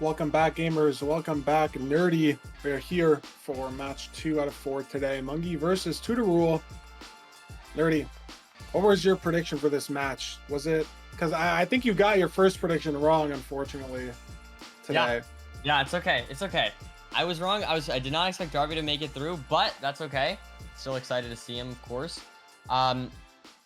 Welcome back, gamers. Welcome back, Nerdy. We're here for match 2 out of 4 today. Mongey versus Tudorule. Nerdy, what was your prediction for this match? Was it because I think you got your first prediction wrong, unfortunately, Yeah, today. yeah, it's okay. It's okay. I was wrong. I did not expect Darby to make it through, but that's okay. Still excited to see him, of course. Um,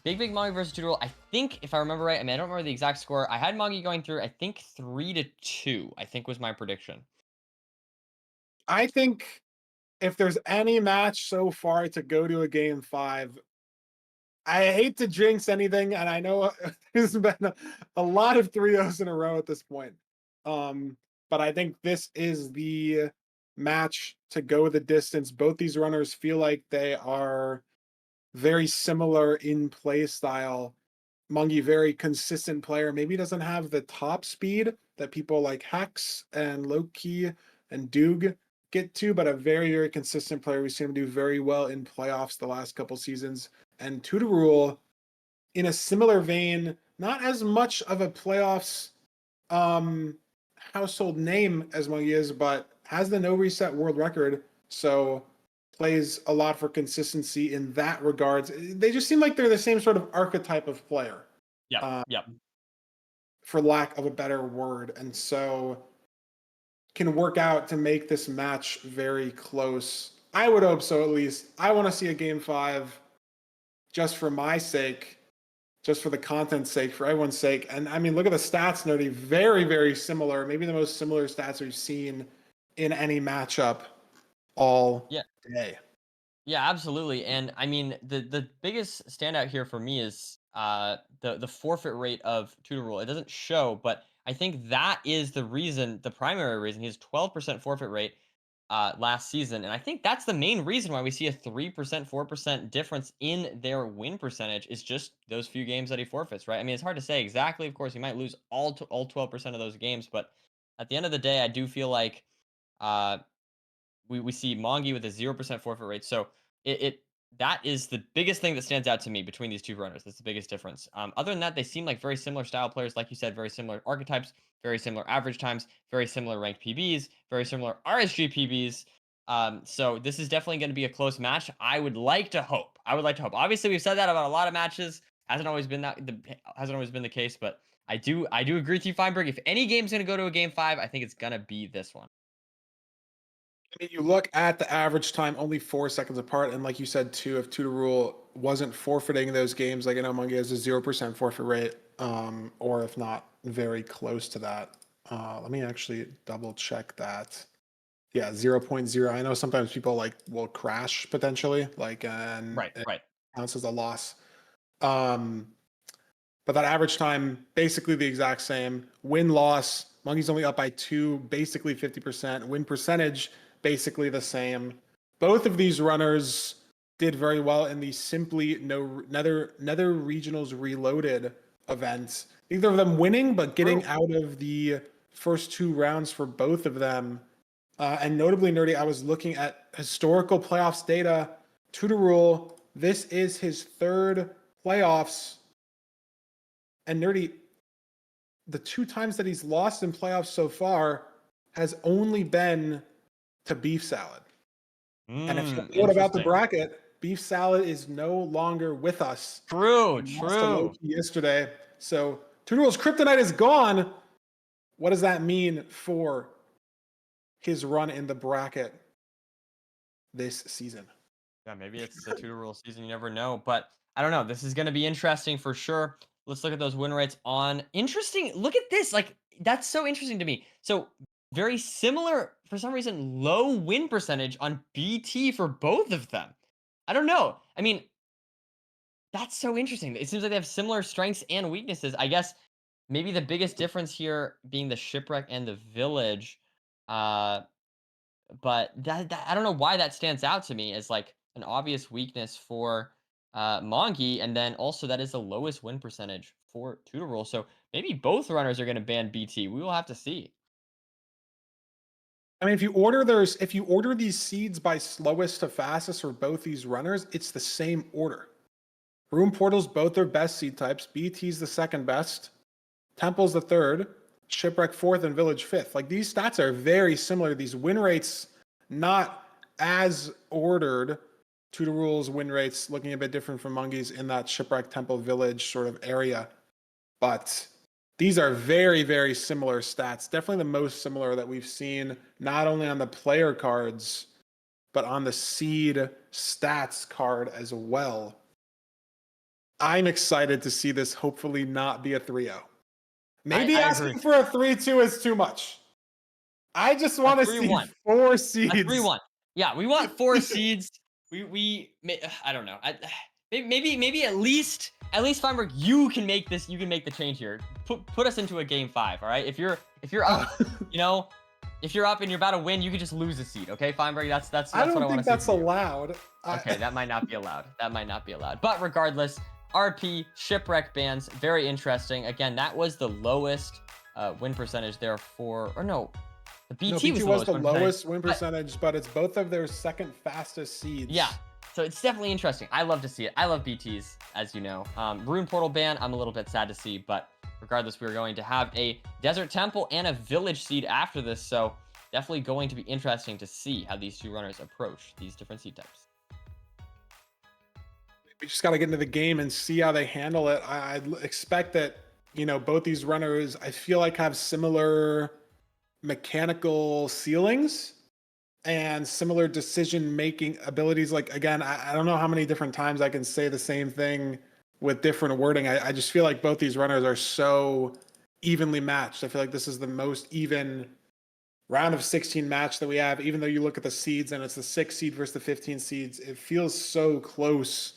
Big Mongey versus Tudorule. I think if I remember right, I mean I don't remember the exact score. I had Mongey going through. I think 3-2. I think was my prediction. I think if there's any match so far to go to a game 5, I hate to jinx anything, and I know there's been a lot of 3-0s in a row at this point. Um, but I think this is the match to go the distance. Both these runners feel like they are very similar in play style. Mongey, very consistent player. Maybe doesn't have the top speed that people like Hex and Loki and Doog get to, but a very consistent player. We've seen him do very well in playoffs the last couple seasons. And Tudorule, in a similar vein, not as much of a playoffs um, household name as Mongey is, but has the no reset world record. So plays a lot for consistency in that regards. They just seem like they're the same sort of archetype of player, Yep, uh, yep. for lack of a better word. And so can work out to make this match very close. I would hope so, at least. I want to see a game 5 just for my sake, just for the content's sake, for everyone's sake. And I mean, look at the stats, Nerdy. Very similar. Maybe the most similar stats we've seen in any matchup all Yeah, day. yeah, absolutely. And I mean, the biggest standout here for me is the forfeit rate of Tudorule. It doesn't show, but I think that is the reason, the primary reason. He has 12% forfeit rate last season, and I think that's the main reason why we see a 3%, 4% difference in their win percentage. Is just those few games that he forfeits, right? I mean, it's hard to say exactly. Of course, he might lose all 12% of those games, but at the end of the day, I do feel like uh we see Mongey with a 0% forfeit rate. So it that is the biggest thing that stands out to me between these two runners. That's the biggest difference. Other than that, they seem like very similar style players, like you said, very similar archetypes, very similar average times, very similar ranked PBs, very similar RSG PBs. So this is definitely going to be a close match. I would like to hope. I would like to hope. Obviously, we've said that about a lot of matches. Hasn't always been the case, but I do agree with you, Feinberg. If any game's going to go to a game 5, I think it's going to be this one. I mean, you look at the average time, only 4 seconds apart, and like you said too, if Tudorule wasn't forfeiting those games, like I know Mongey has a 0% forfeit rate, or if not, very close to that. Let me actually double check that. Yeah, 0.0. I know sometimes people like will crash potentially, like, and Right, it right. counts as a loss. Um, but that average time, basically the exact same. Win loss, Monkey's only up by 2, basically 50%. Win percentage, basically the same. Both of these runners did very well in the simply no nether regionals reloaded events. Neither of them winning, but getting True. out of the first 2 rounds for both of them. And notably, Nerdy, I was looking at historical playoffs data. Tudorule, this is his 3rd playoffs. And Nerdy, the 2 times that he's lost in playoffs so far has only been to beef salad. And if you know what about the Interesting. bracket, beef salad is no longer with us. True, He lost to true. Loki yesterday. So Tudorule's kryptonite is gone. What does that mean for his run in the bracket this season? Yeah, maybe it's the Tudor season. You never know, but I don't know. This is going to be interesting for sure. Let's look at those win rates on. Interesting. Look at this. Like that's so interesting to me. So very similar for some reason. Low win percentage on BT for both of them. I don't know. I mean, that's so interesting. It seems like they have similar strengths and weaknesses. I guess maybe the biggest difference here being the shipwreck and the village. Uh, But that I don't know why that stands out to me as, like, an obvious weakness for, Mongey, and then also that is the lowest win percentage for Tudorule, so maybe both runners are gonna ban BT, we will have to see. I mean, if you order these seeds by slowest to fastest for both these runners, it's the same order. Room Portal's both their best seed types. BT's the second best. Temple's the third. Shipwreck 4th, and Village 5th. Like these stats are very similar. These win rates not as ordered. Tudorule's win rates looking a bit different from Mongey's in that Shipwreck Temple Village sort of area. But these are very, very similar stats. Definitely the most similar that we've seen, not only on the player cards, but on the seed stats card as well. I'm excited to see this hopefully not be a 3-0. Maybe I agree. asking for a 3-2 is too much. I just want to see 4 A seeds. 3-1. Yeah, we want 4 seeds. I don't know. Maybe at least Feinberg, you can make this. You can make the change here. Put us into a game 5. All right. If you're up, if you're up and you're about to win, you can just lose a seed. Okay, Feinberg. That's what I want to see. I don't think that's allowed. Okay, that might not be allowed. That might not be allowed. But regardless, RP shipwreck bans, very interesting. Again, that was the lowest win percentage there for, or no, the BT, was the lowest win percentage, but it's both of their second fastest seeds. Yeah, so it's definitely interesting. I love to see it. I love BTs, as you know. Rune Portal ban, I'm a little bit sad to see, but regardless, we're going to have a Desert Temple and a Village seed after this, so definitely going to be interesting to see how these two runners approach these different seed types. We just got to get into the game and see how they handle it. I'd expect that, both these runners, I feel like, have similar mechanical ceilings and similar decision-making abilities. Like, again, I don't know how many different times I can say the same thing with different wording. I just feel like both these runners are so evenly matched. I feel like this is the most even round of 16 match that we have, even though you look at the seeds and it's the 6 seed versus the 15 seeds. It feels so close.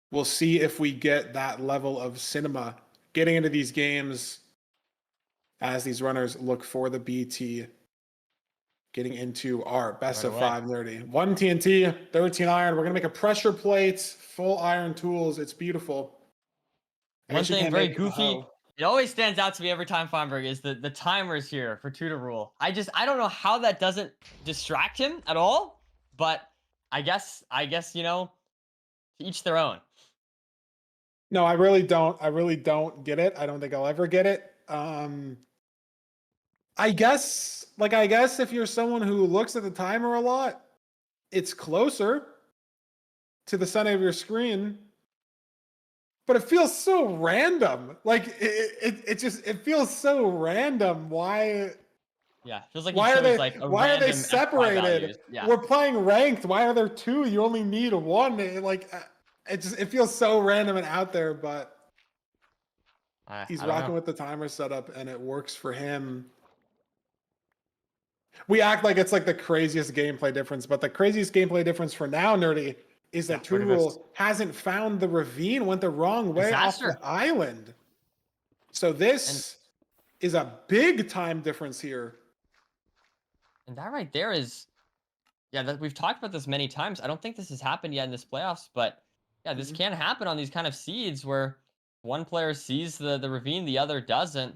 We'll see if we get that level of cinema getting into these games as these runners look for the BT. Getting into our best of 5 nerdy. 1 TNT, 13 iron. We're going to make a pressure plate, full iron tools. It's beautiful. One thing very goofy, it always stands out to me every time, Feinberg, is the timers here for Tudorule. I don't know how that doesn't distract him at all, but I guess, to each their own. No, I really don't. I really don't get it. I don't think I'll ever get it. I guess if you're someone who looks at the timer a lot, it's closer to the center of your screen. But it feels so random. Like it feels so random. Why? Yeah, it feels like why are they separated? Yeah. We're playing ranked. Why are there 2? You only need 1. It feels so random and out there, but he's rocking with the timer setup and it works for him. We act like it's like the craziest gameplay difference, but the craziest gameplay difference for now, Nerdy, is that Tudorule hasn't found the ravine, went the wrong way off the island. So this is a big time difference here. And that right there is, we've talked about this many times. I don't think this has happened yet in this playoffs, but yeah, this can happen on these kind of seeds where one player sees the ravine, the other doesn't.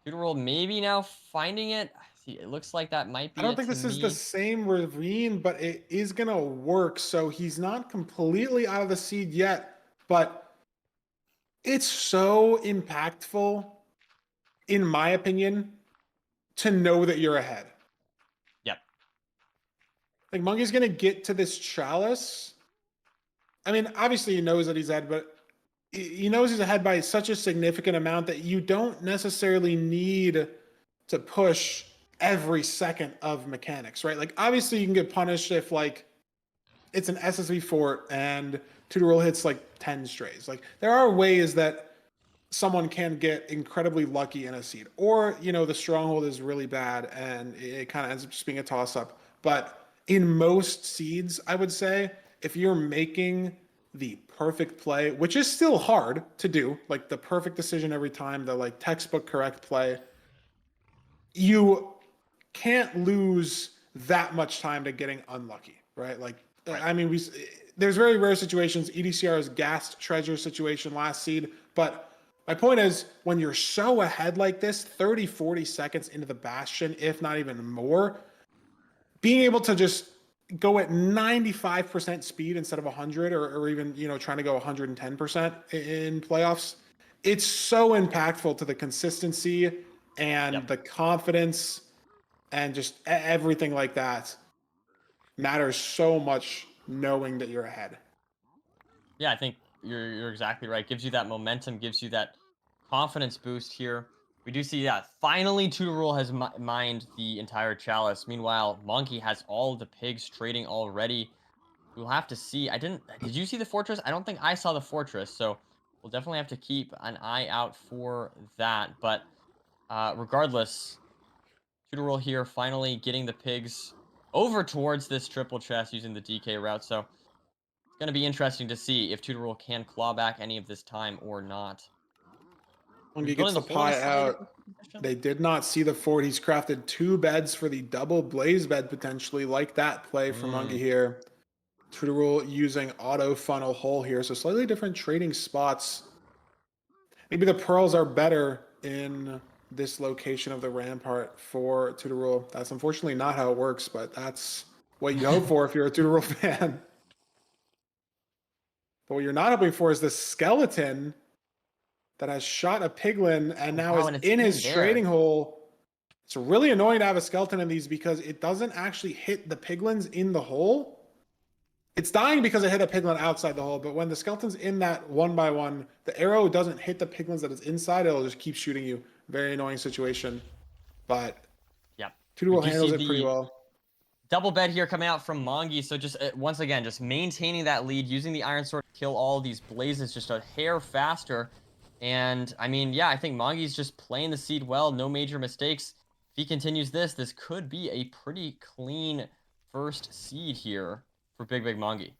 Tudorule maybe now finding it. See, it looks like that might be. I don't think this is the same ravine, but it is gonna work. So he's not completely out of the seed yet, but it's so impactful, in my opinion, to know that you're ahead. Yep. Like Mongey's gonna get to this chalice. I mean, obviously he knows that he's ahead, but he knows he's ahead by such a significant amount that you don't necessarily need to push every second of mechanics, right? Like obviously you can get punished if like it's an SSV fort and Tudorule hits like 10 strays. Like there are ways that someone can get incredibly lucky in a seed, or the stronghold is really bad and it kind of ends up just being a toss up. But in most seeds, I would say if you're making the perfect play, which is still hard to do, like the perfect decision every time, the like textbook correct play, you can't lose that much time to getting unlucky, right? Like, I mean, there's very rare situations. EDCR's gassed treasure situation last seed, but my point is when you're so ahead like this, 30, 40 seconds into the bastion, if not even more, being able to just go at 95% speed instead of 100 or even, trying to go 110% in playoffs, it's so impactful to the consistency and Yep. the confidence and just everything like that matters so much knowing that you're ahead. Yeah, I think you're exactly right. Gives you that momentum, gives you that confidence boost here. We do see that finally Tudorule has mined the entire chalice. Meanwhile, Monkey has all the pigs trading already. We'll have to see. I didn't. Did you see the fortress? I don't think I saw the fortress, so we'll definitely have to keep an eye out for that. But regardless, Tudorule here finally getting the pigs over towards this triple chest using the DK route. So it's going to be interesting to see if Tudorule can claw back any of this time or not. He's Mongey gets building the the fort in a pie slightly out. different position. They did not see the fort. He's crafted 2 beds for the double blaze bed potentially. Like that play from Mongey Mm. here. Tudorule using auto funnel hole here. So slightly different trading spots. Maybe the pearls are better in this location of the rampart for Tudorule. That's unfortunately not how it works, but that's what you hope for if you're a Tudorule fan. But what you're not hoping for is the skeleton that has shot a piglin and Oh, now wow, is and it's in in his trading there. hole. It's really annoying to have a skeleton in these because it doesn't actually hit the piglins in the hole. It's dying because it hit a piglin outside the hole, but when the skeleton's in that 1 by 1, the arrow doesn't hit the piglins that is inside, it'll just keep shooting you. Very annoying situation. But Yep. We Tudorule do see handles it pretty the well. double bed here coming out from Mongey. So just once again, just maintaining that lead, using the Iron Sword to kill all these blazes just a hair faster. And I mean, yeah, I think Mongey's just playing the seed well. No major mistakes. If he continues this, this could be a pretty clean first seed here for Big Mongey.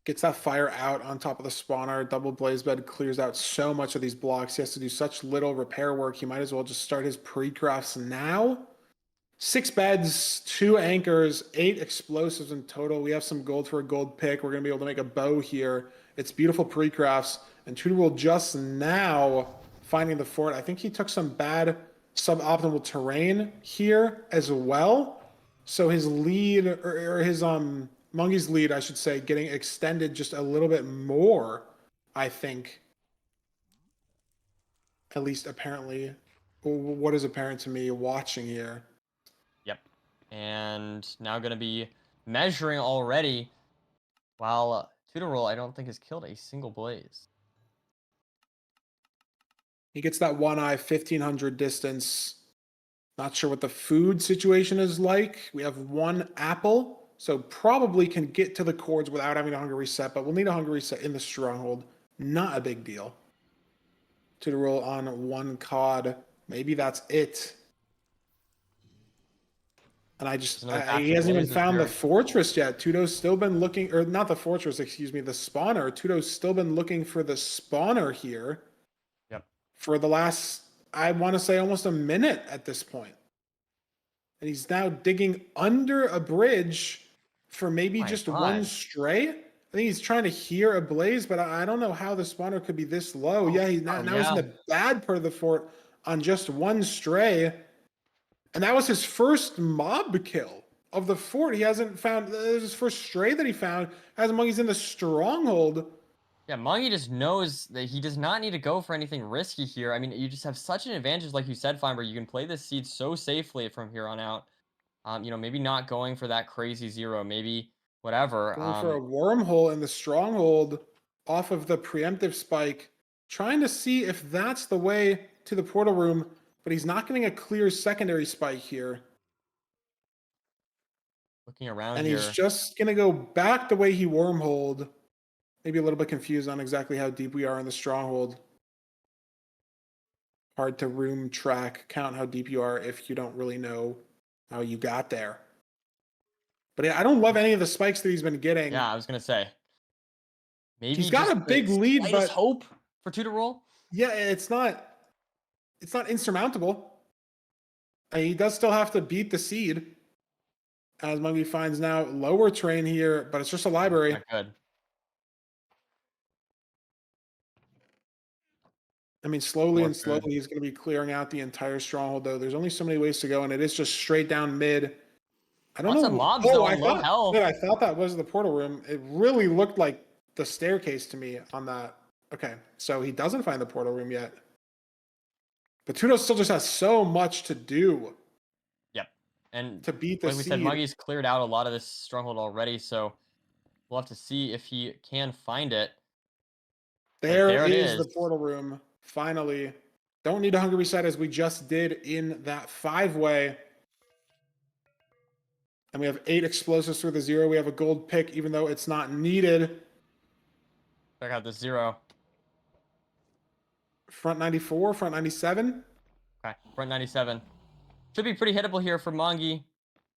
Gets that fire out on top of the spawner. Double blaze bed clears out so much of these blocks. He has to do such little repair work. He might as well just start his pre-crafts now. 6 beds, 2 anchors, 8 explosives in total. We have some gold for a gold pick. We're going to be able to make a bow here. It's beautiful pre-crafts. And Tudorule just now finding the fort. I think he took some bad suboptimal terrain here as well. So his lead, or his Mongey's lead, I should say, getting extended just a little bit more, I think. At least apparently, what is apparent to me watching here. Yep. And now going to be measuring already. While Tudorule, I don't think has killed a single blaze. He gets that one eye 1500 distance. Not sure what the food situation is like. We have 1 apple, so probably can get to the cords without having a hunger reset, but we'll need a hunger reset in the stronghold. Not a big deal. Tudorule on 1 cod. Maybe that's it. And There's another batch he of hasn't even blazes found the here. fortress yet. Tudo's still been looking, or not the fortress, excuse me, the spawner. Tudo's still been looking for the spawner here Yep. for the last, I want to say, almost a minute at this point. And he's now digging under a bridge for maybe My just 1 God. stray. I think he's trying to hear a blaze, but I don't know how the spawner could be this low. Oh, Yeah, he's oh now he's in yeah. the bad part of the fort on just 1 stray. And that was his first mob kill of the fort. He hasn't found, this is his first stray that he found. As among he's in the stronghold. Yeah, Mongey just knows that he does not need to go for anything risky here. I mean, you just have such an advantage, like you said, Fiber. You can play this seed so safely from here on out. Maybe not going for that crazy zero, maybe whatever. Going for a wormhole in the stronghold off of the preemptive spike, trying to see if that's the way to the portal room, but he's not getting a clear secondary spike here. Looking around And he's here. just going to go back the way he wormholed. Maybe a little bit confused on exactly how deep we are in the stronghold. Hard to room track, count how deep you are if you don't really know how you got there. But yeah, I don't love any of the spikes that he's been getting. Yeah, I was gonna say He's maybe got just a the big lead, slightest but hope for Tudorule. yeah, it's not insurmountable. He does still have to beat the seed, as Muggy finds now lower train here, but it's just a library. Not good. I mean, slowly More and slowly, food. he's going to be clearing out the entire stronghold, though. There's only so many ways to go, and it is just straight down mid. I don't Lots of know. mobs Oh, though, and low I health. thought that was the portal room. It really looked like the staircase to me on that. Okay, so he doesn't find the portal room yet. But Tudo still just has so much to do Yep. And to beat the like we said, seed. Muggy's cleared out a lot of this stronghold already, so we'll have to see if he can find it. But There there it is is. the portal room. Finally. Don't need a Hunger Reset as we just did in that 5-way. And we have 8 explosives through the 0. We have a gold pick, even though it's not needed. Check out the 0. Front 94, front 97. Okay, front 97. Should be pretty hittable here for Mongey.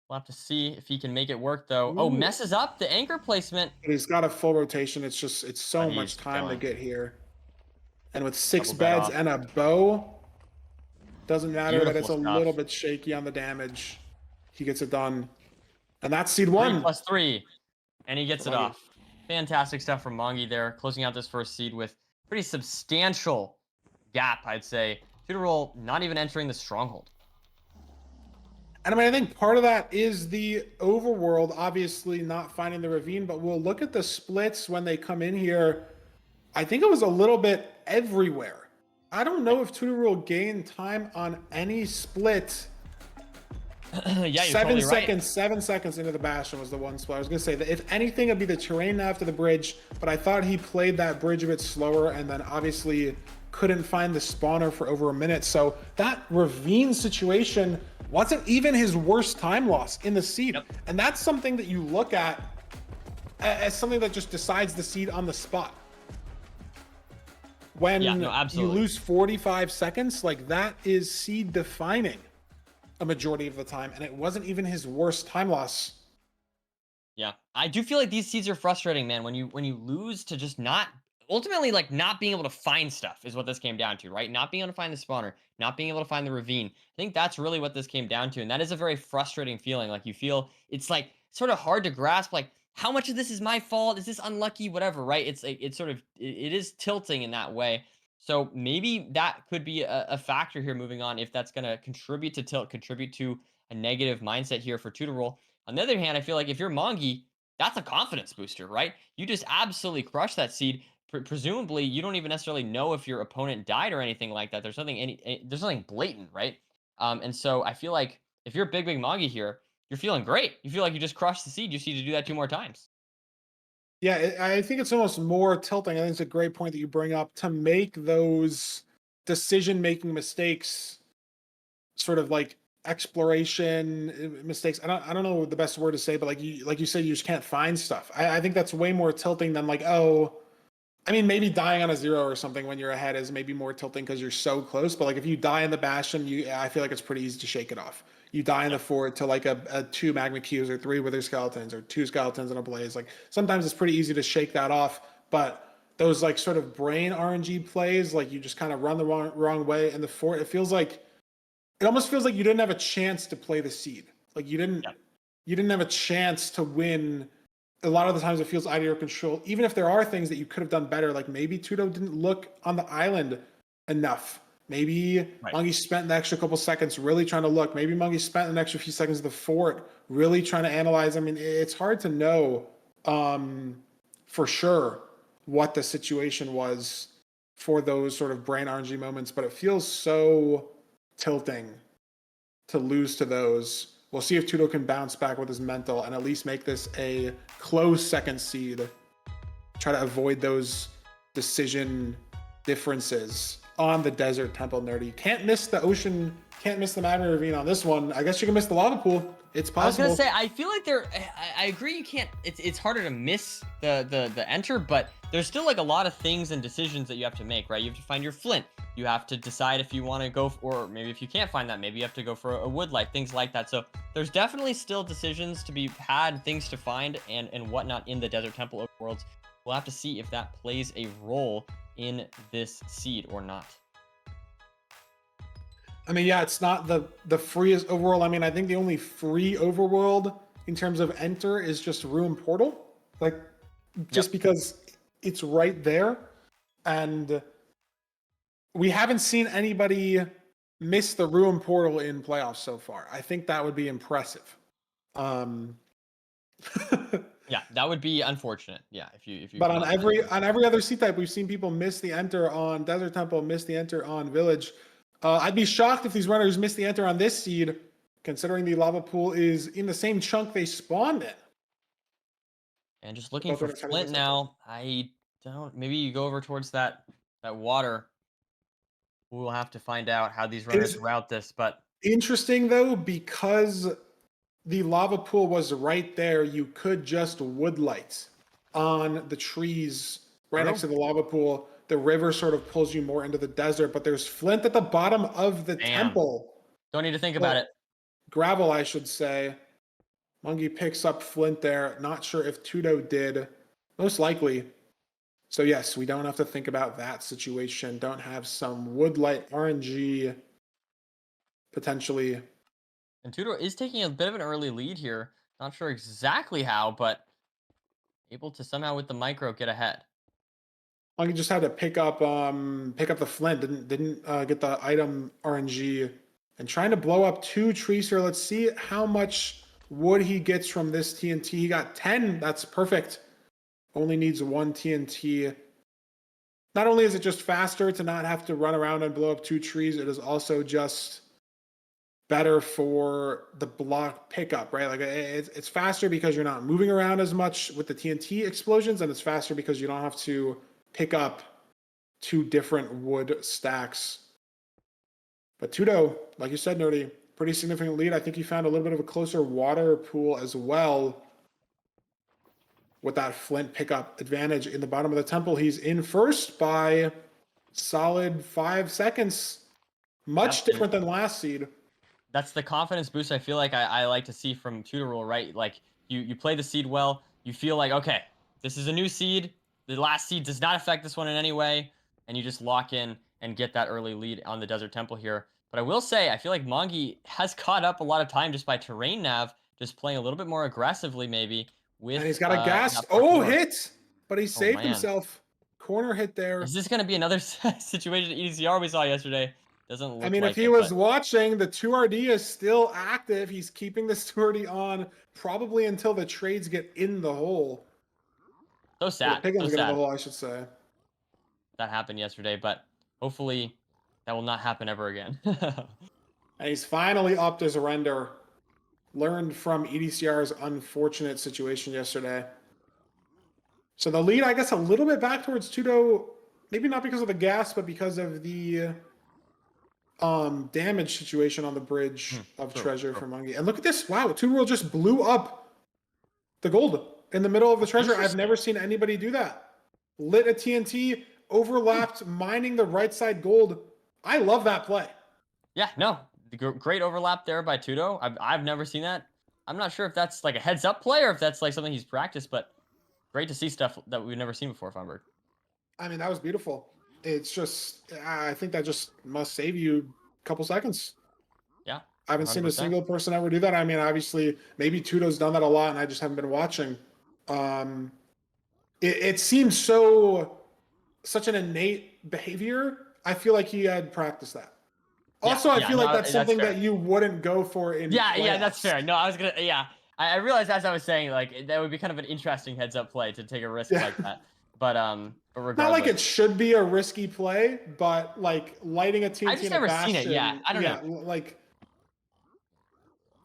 We'll have to see if he can make it work, though. Oh, Ooh. messes up the anchor placement. But he's got a full rotation. It's But so much he's time to killing. get here. And with 6 Double bed beds off. and a bow, doesn't matter that Beautiful it's a little stuff. bit shaky on the damage. He gets it done. And that's seed 3 1. plus 3. And he gets For it Mongey. off. Fantastic stuff from Mongey there. Closing out this first seed with pretty substantial gap, I'd say. Tudorule not even entering the stronghold. And I mean, I think part of that is the overworld, obviously not finding the ravine, but we'll look at the splits when they come in here. I think it was a little bit everywhere. I don't know if Tudorule gained time on any split. Yeah, you're 7 totally seconds, right. 7 seconds into the Bastion was the one split. I was going to say that if anything, it'd be the terrain after the bridge, but I thought he played that bridge a bit slower and then obviously couldn't find the spawner for over a minute. So that ravine situation wasn't even his worst time loss in the seed. Yep. And that's something that you look at as something that just decides the seed on the spot. When Yeah, no, you absolutely. lose 45 seconds, like that is seed defining a majority of the time, and it wasn't even his worst time loss. Yeah, I do feel like these seeds are frustrating, man. When you lose to just not ultimately like not being able to find stuff is what this came down to, right? Not being able to find the spawner, not being able to find the ravine. I think that's really what this came down to, and that is a very frustrating feeling. Like you feel it's like sort of hard to grasp. Like how much of this is my fault? Is this unlucky? Whatever, right? It's like it's sort of it is tilting in that way. So maybe that could be a factor here moving on if that's going to contribute to tilt, contribute to a negative mindset here for Tudorule. On the other hand, I feel like if you're Mongey, that's a confidence booster, right? You just absolutely crush that seed. Presumably, you don't even necessarily know if your opponent died or anything like that. There's nothing blatant, right? And so I feel like if you're big Mongey here, you're feeling great. You feel like you just crushed the seed. You just need to do that 2 more times. Yeah, I think it's almost more tilting. I think it's a great point that you bring up to make those decision-making mistakes, sort of like exploration mistakes. I don't know the best word to say, but like you said, you just can't find stuff. I think that's way more tilting than like, oh, I mean, maybe dying on a 0 or something when you're ahead is maybe more tilting because you're so close. But like if you die in the Bastion, I feel like it's pretty easy to shake it off. You die in the Yep. fort to like a 2 magma cubes or 3 wither skeletons or 2 skeletons and a blaze. Like sometimes it's pretty easy to shake that off. But those like sort of brain RNG plays, like you just kind of run the wrong way in the fort. It almost feels like you didn't have a chance to play the seed. Like Yep. you didn't have a chance to win. A lot of the times it feels out of your control. Even if there are things that you could have done better, like maybe Tudo didn't look on the island enough. Maybe Right. Mongey spent an extra couple seconds really trying to look. Maybe Mongey spent an extra few seconds at the fort really trying to analyze. I mean, it's hard to know for sure what the situation was for those sort of brain RNG moments, but it feels so tilting to lose to those. We'll see if Tudo can bounce back with his mental and at least make this a close second seed. Try to avoid those decision differences on the desert temple nerdy. Can't miss the ocean, can't miss the magma ravine on this one. I guess you can miss the lava pool. It's I was gonna possible. say, I feel like I agree. You can't. It's harder to miss the enter, but there's still like a lot of things and decisions that you have to make, right? You have to find your flint. You have to decide if you want to go, or maybe if you can't find that, maybe you have to go for a wood light, things like that. So there's definitely still decisions to be had, things to find, and whatnot in the desert temple overworlds. We'll have to see if that plays a role in this seed or not. I mean, yeah, it's not the freest overworld. I mean, I think the only free overworld in terms of enter is just Ruin Portal. Like, just Yep. because it's right there. And we haven't seen anybody miss the Ruin Portal in playoffs so far. I think that would be impressive. Um, Yeah, that would be unfortunate. Yeah, if you but cannot on every other C type, we've seen people miss the enter on Desert Temple, miss the enter on Village. I'd be shocked if these runners miss the enter on this seed, considering the lava pool is in the same chunk they spawned in. And just looking Both for runners heading Flint this enter. now. I don't. Maybe you go over towards that water. We'll have to find out how these It runners is route this, but interesting though, because the lava pool was right there, you could just woodlight on the trees right next true. to the lava pool. The river sort of pulls you more into the desert, but there's flint at the bottom of the Damn. temple. Don't need to think about Well, it. gravel, I should say. Mongey picks up flint there. Not sure if Tudo did. Most likely. So yes, we don't have to think about that situation. Don't have some woodlight RNG potentially. And Tudor is taking a bit of an early lead here. Not sure exactly how, but able to somehow with the micro get ahead. Mongey just had to pick up the flint. Didn't get the item RNG. And trying to blow up 2 trees here. Let's see how much wood he gets from this TNT. He got 10. That's perfect. Only needs 1 TNT. Not only is it just faster to not have to run around and blow up 2 trees, it is also just better for the block pickup, right? Like it's faster because you're not moving around as much with the TNT explosions, and it's faster because you don't have to pick up 2 different wood stacks. But Tudo, like you said, Nerdy, pretty significant lead. I think he found a little bit of a closer water pool as well with that flint pickup advantage in the bottom of the temple. He's in first by solid 5 seconds. Much Yep. different than last seed. That's the confidence boost I feel like I like to see from Tudorule, right? Like you play the seed well, you feel like, okay, this is a new seed. The last seed does not affect this one in any way, and you just lock in and get that early lead on the Desert Temple here. But I will say, I feel like Mongey has caught up a lot of time just by terrain nav, just playing a little bit more aggressively maybe And with he's got a gas. that Oh, parkour. hit! But he Oh saved man. himself. Corner hit there. Is this gonna be another situation at EDCR we saw yesterday? Doesn't I look mean, if like he it, was but watching, the 2RD is still active. He's keeping the 2RD on probably until the trades get in the hole. so Or the sad. So piglins get in the sad. hole, I should say. That happened yesterday, but hopefully that will not happen ever again. And he's finally upped his render. Learned from EDCR's unfortunate situation yesterday. So the lead, I guess, a little bit back towards Tudo. Maybe not because of the gas, but because of the damage situation on the bridge of True, treasure true. for Mongey. And look at this. Wow, Tudorule just blew up the gold in the middle of the treasure. I've Interesting. never seen anybody do that. Lit a TNT, overlapped, mining the right side gold. I love that play. Yeah, no, great overlap there by Tudo. I've never seen that. I'm not sure if that's like a heads up play or if that's like something he's practiced, but great to see stuff that we've never seen before, Funberg. I mean, that was beautiful. It's just, I think that just must save you a couple seconds. Yeah, I haven't seen a 100%. single person ever do that. I mean, obviously, maybe Tudo's done that a lot, and I just haven't been watching. Um, it seems such an innate behavior. I feel like he had practiced that. Yeah, Also, I yeah, feel like no, that's that's something fair. that you wouldn't go for in Yeah, yeah, that's playoffs. fair. No, I was gonna, yeah, I realized as I was saying, like that would be kind of an interesting heads up play to take a risk Yeah. like that. But Not like regardless, it should be a risky play, but like lighting a I've TNT just in a never seen it. Yeah, bastion, I don't know. yeah, like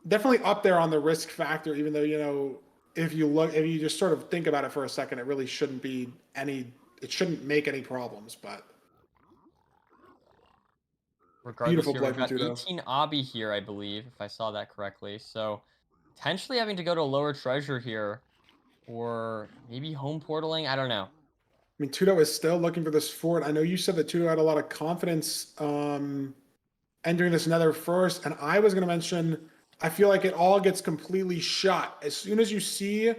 definitely up there on the risk factor, even though, if you just sort of think about it for a second, it really shouldn't be it shouldn't make any problems, but Regardless, beautiful here play we've from got Tudo. 18 Obby here, I believe, if I saw that correctly. So potentially having to go to lower treasure here, or maybe home portaling. I don't know. I mean, Tudo is still looking for this fort. I know you said that Tudo had a lot of confidence entering this nether first, and I was going to mention, I feel like it all gets completely shut. As soon as you see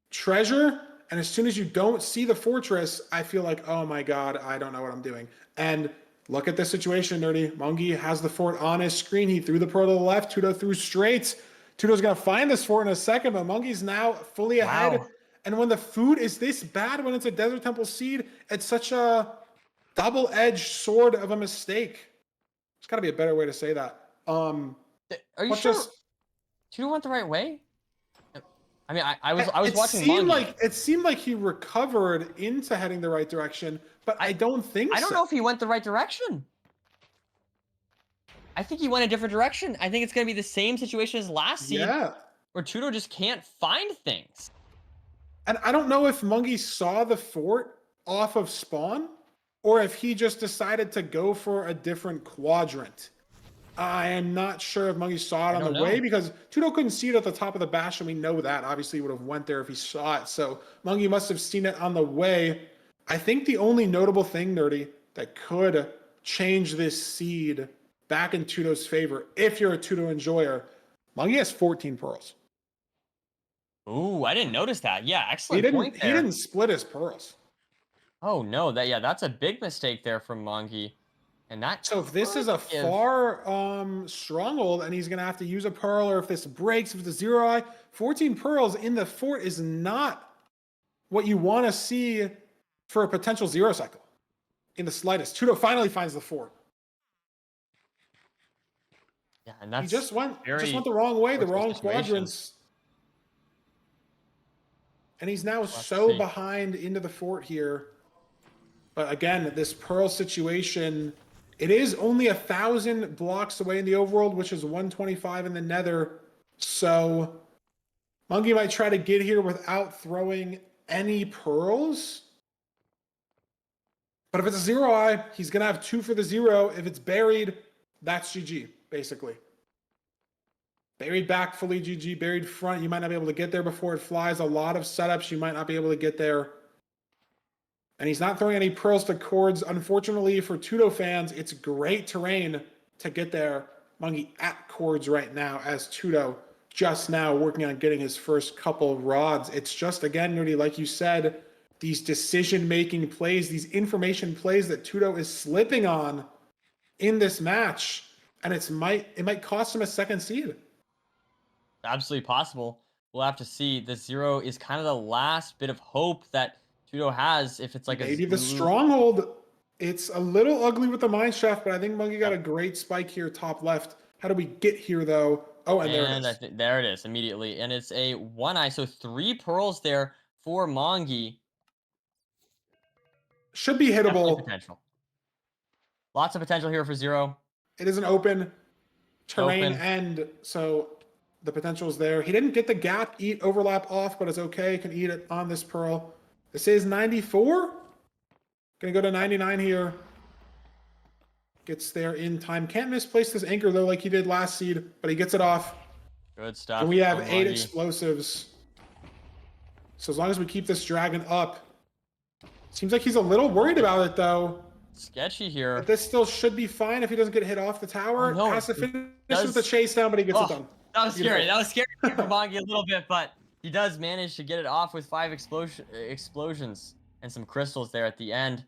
treasure, and as soon as you don't see the fortress, I feel like, oh my god, I don't know what I'm doing. And look at this situation, Nerdy. Mongey has the fort on his screen. He threw the pro to the left. Tudo threw straight. Tudo's going to find this fort in a second, but Mongey's now fully ahead. Wow. And when the food is this bad, when it's a Desert Temple seed, it's such a double-edged sword of a mistake. There's got to be a better way to say that. Are you But sure just Tudo went the right way? I mean, I was it watching seemed Mongey. like he recovered into heading the right direction, but I I don't think I don't so. know if he went the right direction. I think he went a different direction. I think it's gonna be the same situation as last seed, Yeah. where Tudo just can't find things. And I don't know if Mongey saw the fort off of spawn or if he just decided to go for a different quadrant. I am not sure if Mongey saw it I on the don't way know. because Tudo couldn't see it at the top of the bash, and we know that. Obviously, he would have went there if he saw it. So Mongey must have seen it on the way. I think the only notable thing, Nerdy, that could change this seed back in Tudo's favor, if you're a Tudo enjoyer, Mongey has 14 pearls. Ooh, I didn't notice that. Yeah, He excellent point didn't he there. didn't split his pearls. Oh no, that's a big mistake there from Mongey. And that So if this could is a give far stronghold and he's gonna have to use a pearl, or if this breaks, if it's a zero eye, 14 pearls in the fort is not what you want to see for a potential zero cycle in the slightest. Tudo finally finds the fort. yeah, and He that's just went very the wrong way, the fortunate wrong situation. quadrants, and he's now We'll have to so see. behind into the fort here. But again, this pearl situation, it is only 1,000 blocks away in the overworld, which is 125 in the nether. So Monkey might try to get here without throwing any pearls. But if it's a zero eye, he's going to have 2 for the zero. If it's buried, that's GG, basically. Buried back, fully GG. Buried front, you might not be able to get there before it flies. A lot of setups, you might not be able to get there. And he's not throwing any pearls to cords. Unfortunately for Tudo fans, it's great terrain to get there. Monkey at cords right now as Tudo just now working on getting his first couple rods. It's just, again, Nerdy, like you said, these decision-making plays, these information plays that Tudo is slipping on in this match. And it might cost him a second seed. Absolutely possible. We'll have to see. The zero is kind of the last bit of hope that Tudo has if it's like a Maybe the stronghold. It's a little ugly with the mine shaft, but I think Monkey got yep. a great spike here, top left. How do we get here though? Oh, and there it And I is. think there it is immediately. And it's a one eye. So 3 pearls there for Mongey. Should be Definitely hittable. potential. Lots of potential here for zero. It is an open It's terrain open. end, so the potential is there. He didn't get the gap eat overlap off, but it's okay. Can eat it on this pearl. This is 94. Gonna go to 99 here. Gets there in time. Can't misplace this anchor though, like he did last seed, but he gets it off. Good And stuff we have from 8 Mongey. explosives. So as long as we keep this dragon up, seems like he's a little worried about it though. Sketchy But here. this still should be fine if he doesn't get hit off the Oh tower. no. Has to He finish with the does. chase down, but he gets it Oh, done. that was scary. Beautiful. That was scary for Mongey a little bit, but he does manage to get it off with 5 explosions and some crystals there at the end.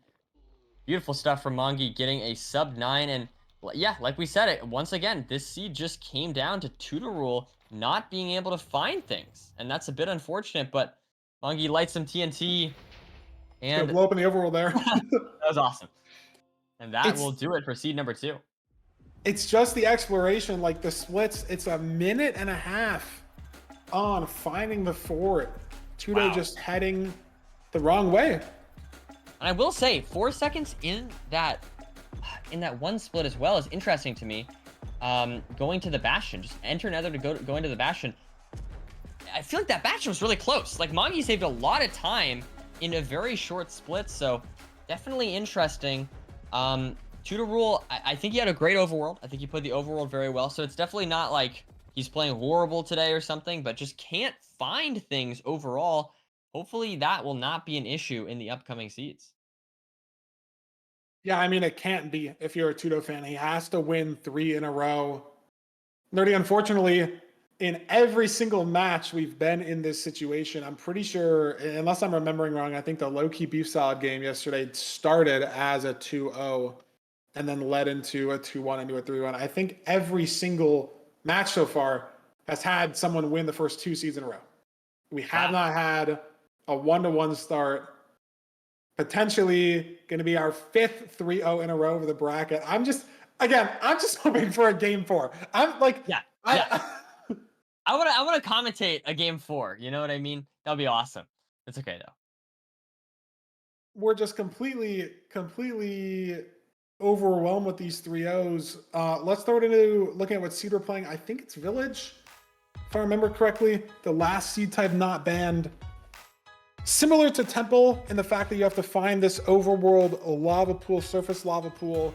Beautiful stuff from Mongey getting a sub 9. And yeah, like we said it, once again, this seed just came down to Tudorule not being able to find things. And that's a bit unfortunate, but Mongey lights some TNT It's gonna and blow up in the overworld there. that was awesome. And that it's will do it for seed number 2. it's just the exploration, like the splits. It's a minute and a half on finding the fort. Tudo Wow. just heading the wrong way. And I will say, 4 seconds in that one split as well is interesting to me. Going to the Bastion, just enter Nether to go into the Bastion. I feel like that Bastion was really close. Like Mongey saved a lot of time in a very short split, so definitely interesting. Tudorule, I think he had a great overworld. I think he played the overworld very well. So it's definitely not like he's playing horrible today or something, but just can't find things overall. Hopefully that will not be an issue in the upcoming seeds. Yeah, I mean, it can't be if you're a Tudo fan. He has to win 3 in a row. Nerdy, unfortunately, in every single match we've been in this situation, I'm pretty sure, unless I'm remembering wrong, I think the low-key beef salad game yesterday started as a 2-0 and then led into a 2-1 into a 3-1. I think every single match so far has had someone win the first 2 seeds in a row. We have Wow. not had a 1-1 start. Potentially going to be our 5th 3-0 in a row over the bracket. I'm just hoping for a game 4. I'm like, Yeah. Yeah. I I want to commentate a game 4. You know what I mean? That'll be awesome. It's okay though. we're just completely overwhelmed with these 3-0s. Let's throw it into looking at what seed we're playing. I think it's Village, if I remember correctly. The last seed type not banned. Similar to Temple in the fact that you have to find this overworld lava pool, surface lava pool.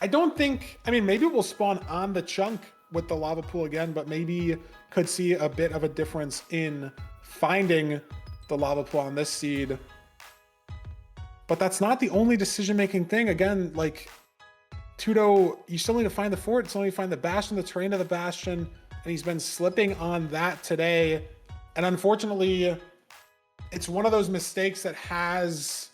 I don't think, I mean, maybe we'll spawn on the chunk with the lava pool again, but maybe could see a bit of a difference in finding the lava pool on this seed. But that's not the only decision-making thing. Again, like, Tudo, you still need to find the fort, you still need to find the bastion, the terrain of the bastion, and he's been slipping on that today. And unfortunately, it's one of those mistakes that has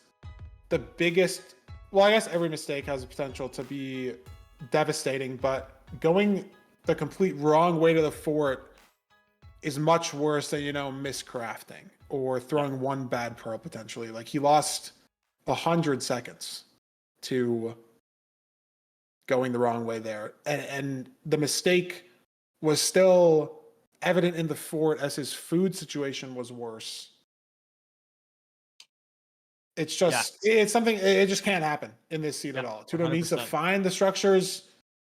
the biggest, well, I guess every mistake has the potential to be devastating, but going the complete wrong way to the fort is much worse than, miscrafting or throwing one bad pearl potentially. Like, he lost 100 seconds to going the wrong way there. And the mistake was still evident in the fort as his food situation was worse. It's just, Yes. it's something, it just can't happen in this seed at Yep. all. Tudo needs to 100%. find the structures,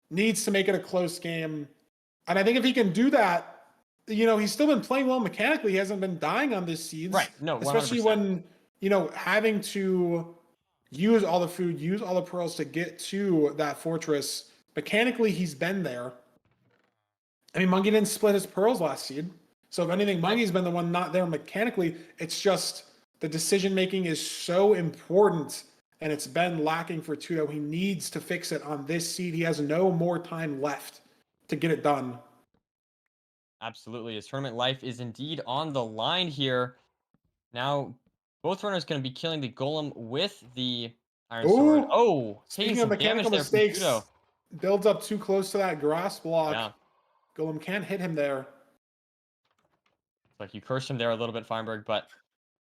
needs to make it a close game. And I think if he can do that, he's still been playing well mechanically. He hasn't been dying on these seeds. Right. No, 100%. Especially when, having to use all the food, use all the pearls to get to that fortress. Mechanically, he's been there. I mean, Mongey didn't split his pearls last seed. So if anything, Mongey's been the one not there mechanically. It's just the decision making is so important, and it's been lacking for Tudo. He needs to fix it on this seed. He has no more time left to get it done. Absolutely. His tournament life is indeed on the line here. Now, both runners going to be killing the golem with the iron sword. Ooh, Oh, taking speaking of some damage mechanical there from Tudo. mistakes, builds up too close to that grass block. Yeah. Golem can't hit him there. It's like you cursed him there a little bit, Feinberg, but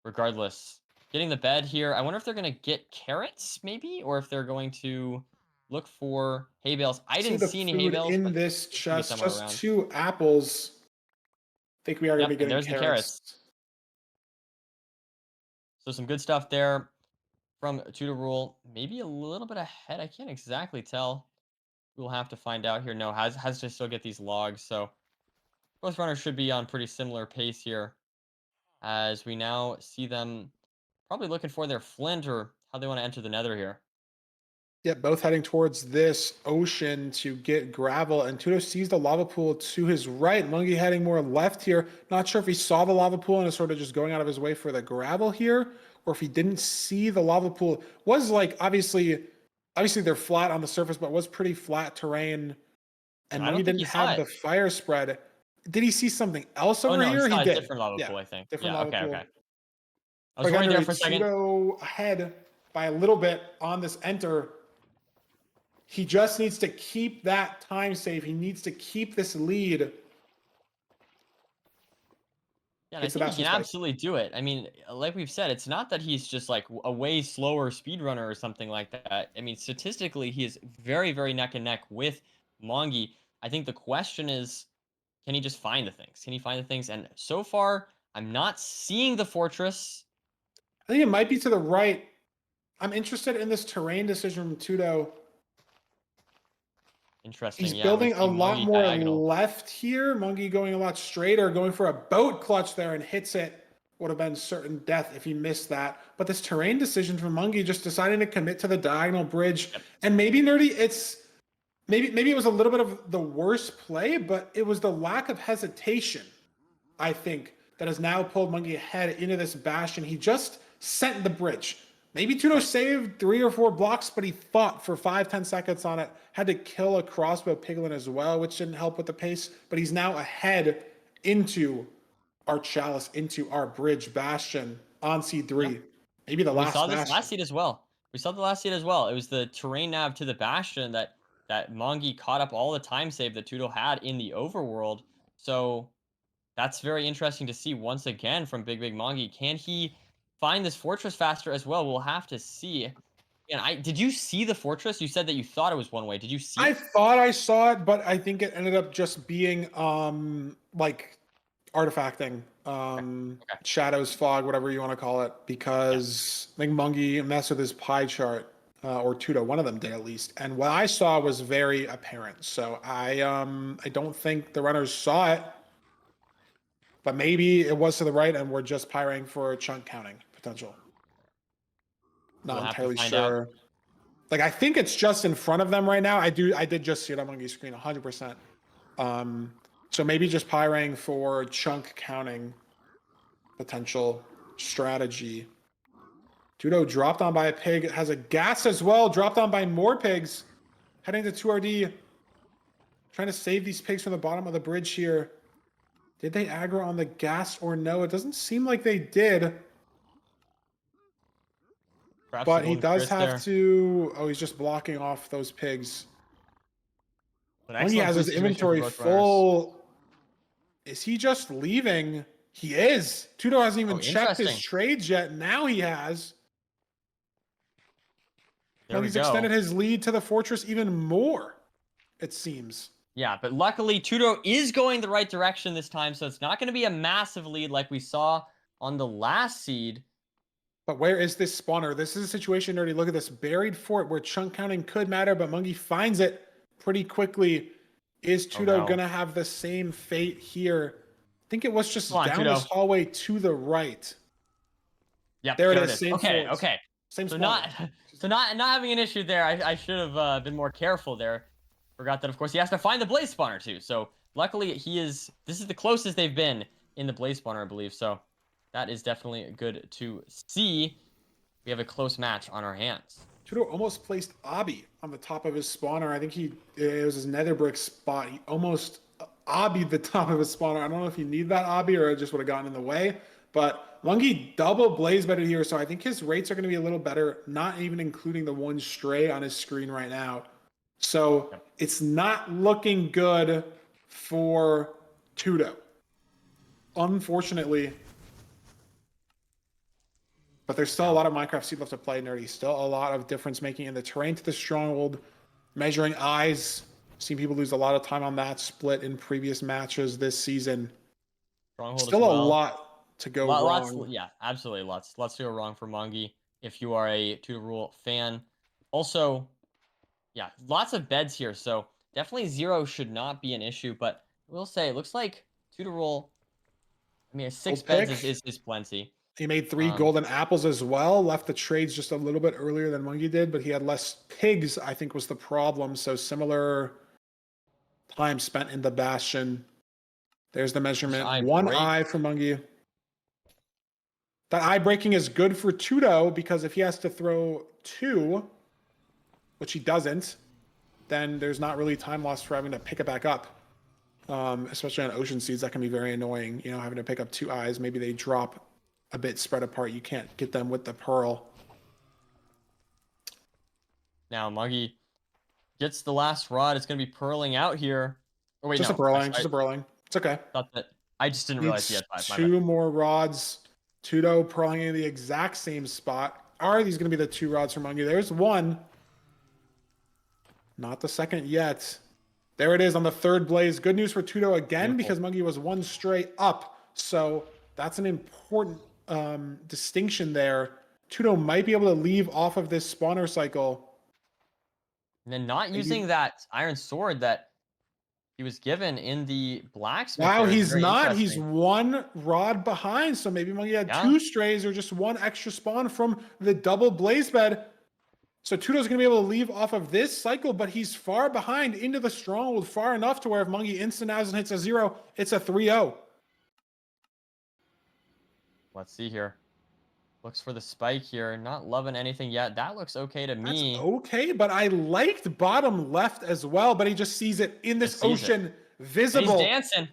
regardless, getting the bed here. I wonder if they're going to get carrots, maybe, or if they're going to look for hay bales. I See didn't the see any hay food bales, in but this it should be chest, somewhere just around. 2 apples. I think we are going to Yep, be and getting there's the carrots. carrots. So some good stuff there from Tudorule. Maybe a little bit ahead. I can't exactly tell. We'll have to find out here. No, has to still get these logs. So both runners should be on pretty similar pace here, as we now see them probably looking for their flint or how they want to enter the nether here. Yeah, both heading towards this ocean to get gravel, and Tudo sees the lava pool to his right. Mongey heading more left here. Not sure if he saw the lava pool and is sort of just going out of his way for the gravel here, or if he didn't see the lava pool. Was like obviously they're flat on the surface, but was pretty flat terrain. And I Mongey don't think didn't he saw have it. the fire spread. Did he see something else Oh over no, he here? He saw a did. different lava Yeah, pool, I think. different Yeah, lava okay, pool. okay. I was Quick worried enter, there for a second. Tudo ahead by a little bit on this enter. He just needs to keep that time save. He needs to keep this lead. Yeah, and I Gets the think he can bastion spike. absolutely do it. I mean, like we've said, it's not that he's just like a way slower speedrunner or something like that. I mean, statistically, he is very, very neck and neck with Mongey. I think the question is, can he just find the things? Can he find the things? And so far, I'm not seeing the fortress. I think it might be to the right. I'm interested in this terrain decision from Tudo. Interesting. He's Yeah, we building a see lot Mongey more diagonal. left here. Mongey going a lot straighter, going for a boat clutch there and hits it. Would have been certain death if he missed that. But this terrain decision from Mongey just deciding to commit to the diagonal bridge. Yep. And maybe Nerdy, it's maybe it was a little bit of the worst play, but it was the lack of hesitation, I think, that has now pulled Mongey ahead into this bastion. He just sent the bridge. Maybe Tudo saved 3 or 4 blocks, but he fought for 5-10 seconds on it. Had to kill a crossbow piglin as well, which didn't help with the pace. But he's now ahead into our chalice, into our bridge bastion on C3. Yep. Maybe the And we last saw this bastion. last seed as well. We saw the last seed as well. It was the terrain nav to the bastion that Mongey caught up all the time save that Tudo had in the overworld. So that's very interesting to see once again from Big Big Mongey. Can he find this fortress faster as well? We'll have to see. And did you see the fortress? You said that you thought it was one way. Did you see I it? thought I saw it, but I think it ended up just being like artifacting, Okay. shadows, fog, whatever you want to call it, Yeah. because I think Mongey messed with his pie chart or Tudo. One of them did at least. And what I saw was very apparent. So I don't think the runners saw it, but maybe it was to the right, and we're just pyring for chunk counting potential. We'll Not have to entirely find out. sure. Like I think it's just in front of them right now. I did just see it on Mongey's screen 100%. So maybe just pyring for chunk counting potential strategy. Tudo dropped on by a pig, has a gas as well, dropped on by more pigs. Heading to 2RD. Trying to save these pigs from the bottom of the bridge here. Did they aggro on the gas or no? It doesn't seem like they did. Perhaps the But he golden does crits have there. to... Oh, he's just blocking off those pigs. An When he excellent has food his situation for inventory both runners. full, is he just leaving? He is. Tudo hasn't even Oh, checked his interesting. trades yet. Now he has. There Now we he's go. extended his lead to the fortress even more, it seems. Yeah, but luckily Tudor is going the right direction this time, so it's not going to be a massive lead like we saw on the last seed. But where is this spawner? This is a situation, Nerdy. Look at this buried fort where chunk counting could matter, but Mongey finds it pretty quickly. Is Oh Tudo no. going to have the same fate here? I think it was Come just on, down this Tudo. hallway to the right. Yep, There it there it is. is. Same Okay, fort. okay. Same So spawner. not not having an issue there. I should have been more careful there. Forgot that of course he has to find the blaze spawner too. So luckily this is the closest they've been in the blaze spawner, I believe. So that is definitely good to see. We have a close match on our hands. Tudo almost placed Abi on the top of his spawner. I think it was his nether brick spot. He almost Abi'd the top of his spawner. I don't know if he needed that Abi or it just would have gotten in the way. But Lungi double blaze better here, so I think his rates are going to be a little better, not even including the one stray on his screen right now. So Yep. it's not looking good for Tudo. Unfortunately, but there's still a Now, lot of Minecraft seed left to play, Nerdy. Still a lot of difference making in the terrain to the stronghold. Measuring eyes. Seen people lose a lot of time on that split in previous matches this season. stronghold as Still a well. lot to go wrong. Yeah, absolutely. Lots to go wrong for Mongey if you are a Tudorule fan. Also, yeah, lots of beds here, so definitely 0 should not be an issue. But I will say, it looks like Tudorule. I mean, six Gold beds pick. is plenty. He made 3 Um, golden apples as well. Left the trades just a little bit earlier than Monkey did, but he had less pigs, I think was the problem. So similar time spent in the bastion. There's the measurement. eye One break. eye for Monkey. That eye breaking is good for Tudo because if he has to throw 2, which he doesn't, then there's not really time lost for having to pick it back up. Especially on ocean seeds, that can be very annoying. You know, having to pick up 2 eyes. Maybe they drop a bit spread apart. You can't get them with the pearl. Now Mongey gets the last rod. It's going to be purling out here. Oh wait, Just a no. burling. Just a burling. It's okay. Thought that I just didn't realize he Needs had 5. My bad. 2 more rods. Tudo purling in the exact same spot. Are these going to be the 2 rods from Mongey? There's one. Not the second yet. There it is on the 3rd blaze. Good news for Tudo again Beautiful. because Mongey was 1 straight up. So that's an important distinction there. Tudo might be able to leave off of this spawner cycle. And then not using that iron sword that he was given in the blacksmith. Wow, There is he's very not. He's interesting. 1 rod behind. So maybe Mongey had Yeah. 2 strays or just 1 extra spawn from the double blaze bed. So Tudo's going to be able to leave off of this cycle, but he's far behind into the stronghold, far enough to where if Mongey instant and hits a 0, it's a 3-0. Let's see here. Looks for the spike here. Not loving anything yet. That looks okay to That's me. okay, but I liked bottom left as well, but he just sees it in this Just sees it. ocean, And visible. he's dancing.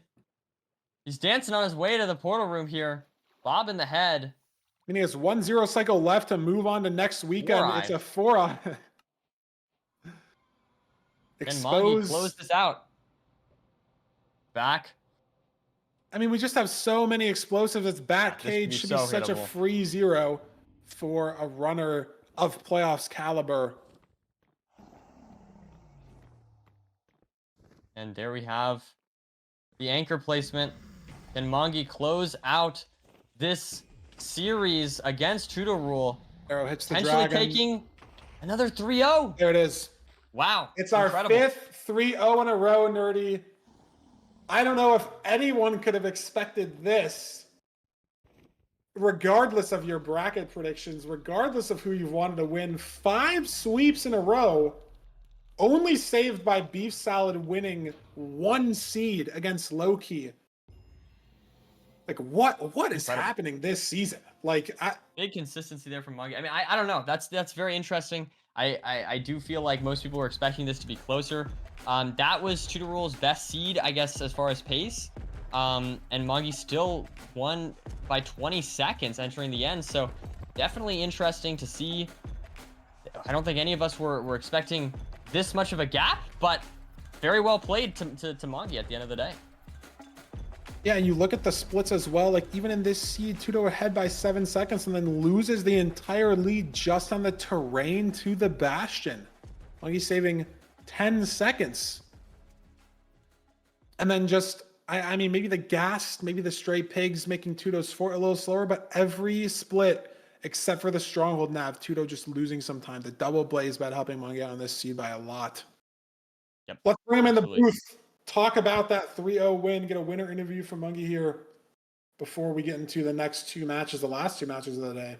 He's dancing on his way to the portal room here. Bob in the head. And he has 1-0 cycle left to move on to next weekend. 4-eye. It's a 4-eye. And Mongey closed Expose. this out. Back. I mean, we just have so many explosives. It's back Yeah, this cage should be so such a hittable. free 0 for a runner of playoffs caliber. And there we have the anchor placement. Can Mongey close out this series against Tudorule? Arrow hits the Potentially dragon. taking Another 3-0. There it is. Wow, It's our incredible. fifth 3-0 in a row, Nerdy. I don't know if anyone could have expected this, regardless of your bracket predictions, regardless of who you've wanted to win. 5 sweeps in a row, only saved by Beef Salad winning 1 seed against Loki. Like, what is Incredible. happening this season? Like, Big consistency there from Mongey. I mean, I don't know. That's very interesting. I do feel like most people were expecting this to be closer. That was Tudorule's best seed, I guess, as far as pace. And Mongey still won by 20 seconds entering the end. So definitely interesting to see. I don't think any of us were expecting this much of a gap, but very well played to Mongey at the end of the day. yeah, and you look at the splits as well. Like, even in this seed, Tudo ahead by 7 seconds and then loses the entire lead just on the terrain to the Bastion. Monkey saving 10 seconds. And then just, I mean, maybe the gas, maybe the stray pigs making Tudo's fort a little slower, but every split except for the stronghold nav, Tudo just losing some time. The double blaze bet helping Monkey out on this seed by a lot. Yep, Let's bring him in the absolutely. booth. Talk about that 3-0 win. Get a winner interview from Mungey here before we get into the next 2 matches, the last 2 matches of the day.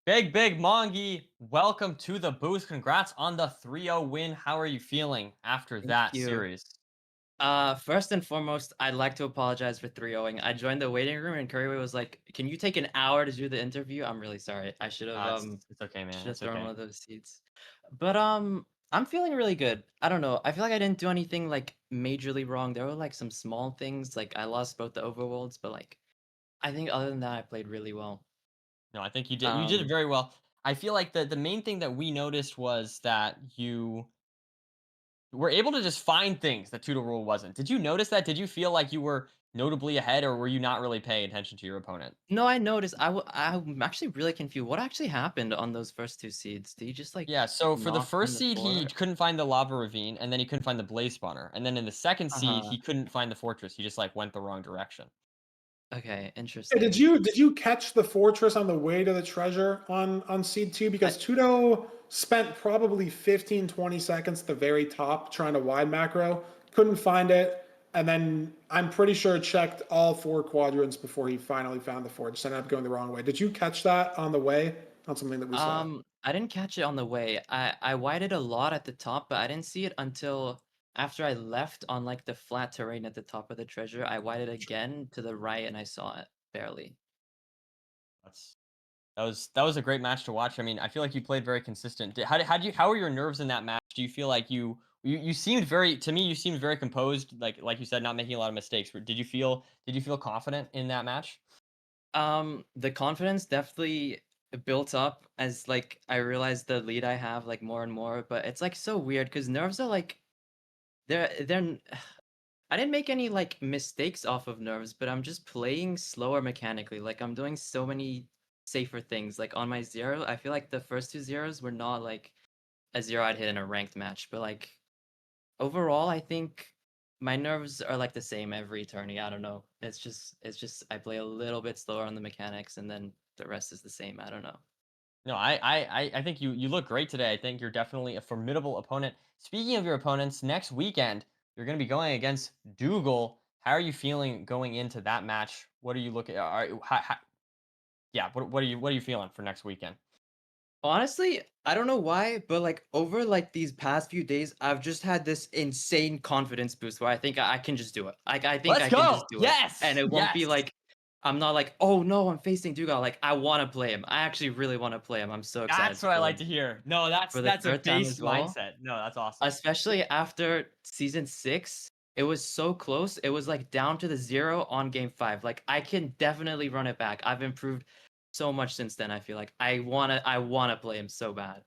Big Mongi, welcome to the booth. Congrats on the 3-0 win. How are you feeling after Thank that you. series? First and foremost, I'd like to apologize for 3-0ing. I joined the waiting room and Curry was like, "Can you take an hour to do the interview?" I'm really sorry. I It's okay, man. should have It's thrown okay. one of those seats. But I'm feeling really good. I don't know. I feel like I didn't do anything like majorly wrong. There were like some small things, like I lost both the overworlds, but like I think other than that, I played really well. No, I think you did it Um, very well. I feel like the main thing that we noticed was that you were able to just find things that Tudorule wasn't. Did you notice that? Did you feel like you were notably ahead, or were you not really paying attention to your opponent? no, I noticed. I'm actually really confused. What actually happened on those first two seeds? Did he just like Yeah, so for the not find first the seed, he fort? couldn't find the lava ravine, and then he couldn't find the blaze spawner. And then in the second seed, Uh-huh. he couldn't find the fortress. He just like went the wrong direction. Okay, Hey, interesting. did you catch the fortress on the way to the treasure on seed 2? I Because Tudo spent probably 15, 20 seconds at the very top trying to wide macro, couldn't find it, and then I'm pretty sure checked all 4 quadrants before he finally found the fort. Just ended up going the wrong way. Did you catch that on the way? Not something that we saw. I didn't catch it on the way. I whited a lot at the top, but I didn't see it until after I left on like the flat terrain at the top of the treasure. I whited again to the right and I saw it barely. That's that was a great match to watch. I mean, I feel like you played very consistent. How were your nerves in that match? Do you feel like you seemed very to me you seemed very composed, like you said, not making a lot of mistakes. Did you feel confident in that match? The confidence definitely built up as like I realized the lead I have like more and more, but it's like so weird because nerves are like they're I didn't make any like mistakes off of nerves, but I'm just playing slower mechanically. Like I'm doing so many safer things. Like on my zero, I feel like the first two zeros were not like a zero I'd hit in a ranked match, but like overall, I think my nerves are like the same every tourney. I don't know. It's just I play a little bit slower on the mechanics, and then the rest is the same. I don't know. No, I think you look great today. I think you're definitely a formidable opponent. Speaking of your opponents, next weekend you're going to be going against Dougal. How are you feeling going into that match? What are you looking? Yeah, what are you feeling for next weekend? Honestly, I don't know why, but like over like these past few days, I've just had this insane confidence boost where I think I can just do it. Like I think Let's I can go. just do it, and Yes, it won't be yes. like I'm not like, oh no, I'm facing Dugal. Like I want to play him. I actually really want to play him. I'm so excited That's to what I play like him to hear. No, that's for the that's a third time base as well. mindset. No, that's awesome. Especially after season 6, it was so close. It was like down to the 0 on game 5. Like I can definitely run it back. I've improved so much since then. I feel like I wanna play him so bad.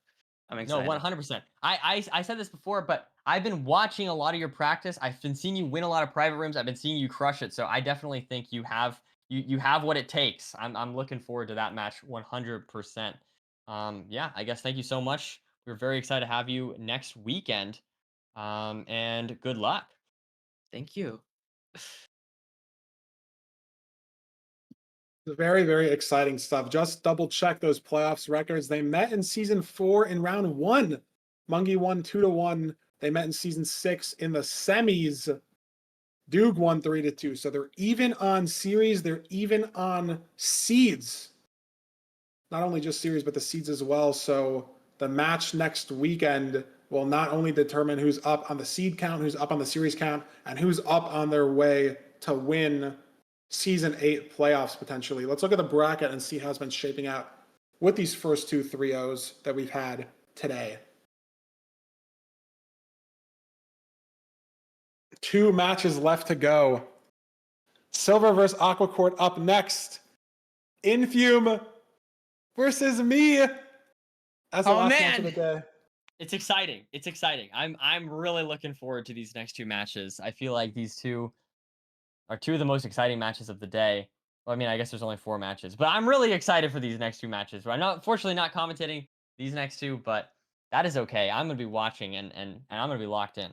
I'm No, excited. 100%. I said this before, but I've been watching a lot of your practice. I've been seeing you win a lot of private rooms. I've been seeing you crush it. So I definitely think you have what it takes. I'm looking forward to that match 100%. Yeah, I guess thank you so much. We're very excited to have you next weekend. And good luck. Thank you. Very, very exciting stuff. Just double check those playoffs records. They met in season 4 in round 1. Mongey won 2-1. They met in season 6 in the semis. Duke won 3-2. So they're even on series. They're even on seeds. Not only just series, but the seeds as well. So the match next weekend will not only determine who's up on the seed count, who's up on the series count, and who's up on their way to win season 8 playoffs potentially. Let's look at the bracket and see how it's been shaping out with these first two 3-0s that we've had today. 2 matches left to go. Silver versus Aquacourt up next. Infume versus me as the last match of the day. It's exciting. It's exciting. I'm really looking forward to these next 2 matches. I feel like these 2 are 2 of the most exciting matches of the day. Well, I mean, I guess there's only 4 matches, but I'm really excited for these next 2 matches. I'm not, fortunately, not commentating these next 2, but that is okay. I'm gonna be watching and I'm gonna be locked in.